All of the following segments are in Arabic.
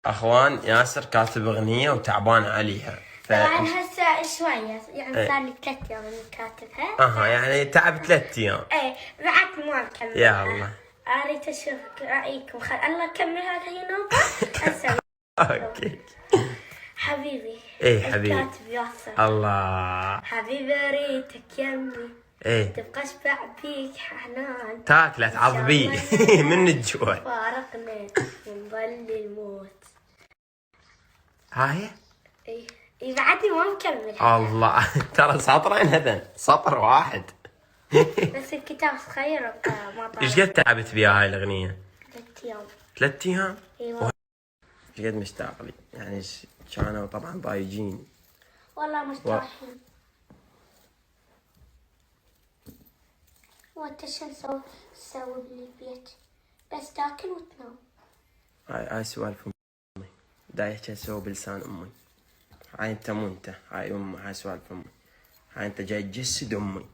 اخوان ياسر كاتب اغنيه وتعبان عليها طبعا هسه شويه يعني صار لي 3 ايام اني كاتبها. يعني تعب 3 ايام. ايه بعد ما مكمل. يا الله اريد اشوف رايكم. الله كمل هذه النوبه هسه. اوكي حبيبي. ايه حبيبي الكاتب ياسر. الله حبيبي ريتك يمي ايه تبقى اشبع بيك حنان تاكله تعضبيه من الجوع. فارقنا ونظل الموت. هاي اي بعدني ما مكمل. الله ترى سطرين هذا سطر واحد. بس الكتاب صغير ما طال. ايش قد تعبت بيها هاي الاغنيه؟ 3 ايام. 3 ايام؟ ايوه. ايش قد مشتاق لي يعني كانوا طبعا ضايجين والله مستحيل. وانت شو تسوي بالبيت؟ بس تاكل وتنام. هاي سوالف امي دا يحكي اسوي بلسان امي. هاي انت مو انت هاي هاي سوالف امي. هاي انت جاي تجسد امي.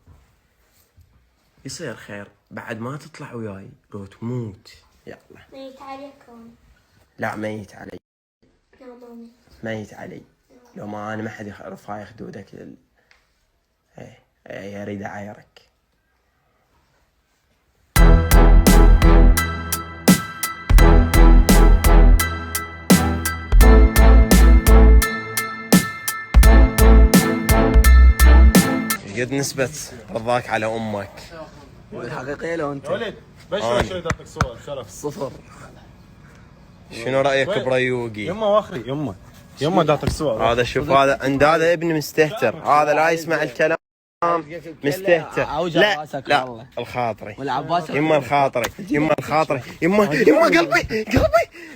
يصير خير بعد ما تطلع وياي لو تموت. يلا ميت عليكم. لا ميت علي. لا ما ميت. ميت علي. لو ما انا ما حد رفاي خدودك ايه اريد اعايرك. قد نسبة رضاك على امك؟ الحقيقية لو انت ولد بشر شوي تعطيك صور شرف. 0. شنو رايك بريوقي؟ يما واخري يما تعطيك صور. هذا شوف هذا عند هذا ابن مستهتر. هذا لا يسمع الكلام مستهتر. لا الخاطري يما الخاطري يما الخاطري يما قلبي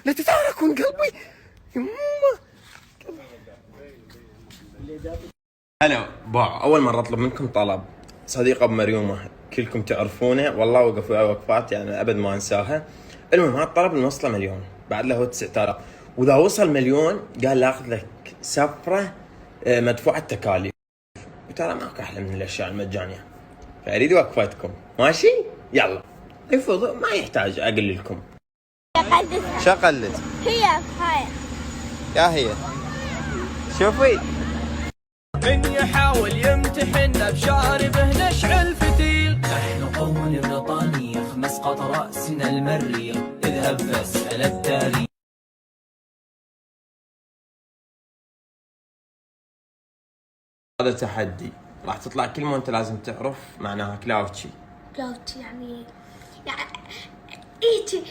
لا تتحركون قلبي يما. هلا باع اول مره اطلب منكم طلب. صديق ابو مريومه كلكم تعرفونه والله وقف وياي وقفات يعني ابد ما انساها. المهم هذا الطلب نوصله مليون بعد له 9000 واذا وصل مليون قال لا اخذ لك سفره مدفوعه تكاليف. وترى ماكو احلى من الاشياء المجانيه فاريد وقفتكم ماشي. يلا يفضل ما يحتاج اقول لكم. شقلت هي هاي يا هي شوفي من يحاول يمتحن بشاربه نشعل فتيل. نحن قوم بريطانية مسقط رأسنا المريخ. اذهب فاسأل التاريخ. هذا تحدي راح تطلع كلمة وانت لازم تعرف معناها. كلاوتشي يعني ايتي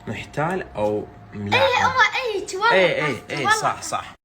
محتال او ملاعب. ايه والله ايتي والله ايه صح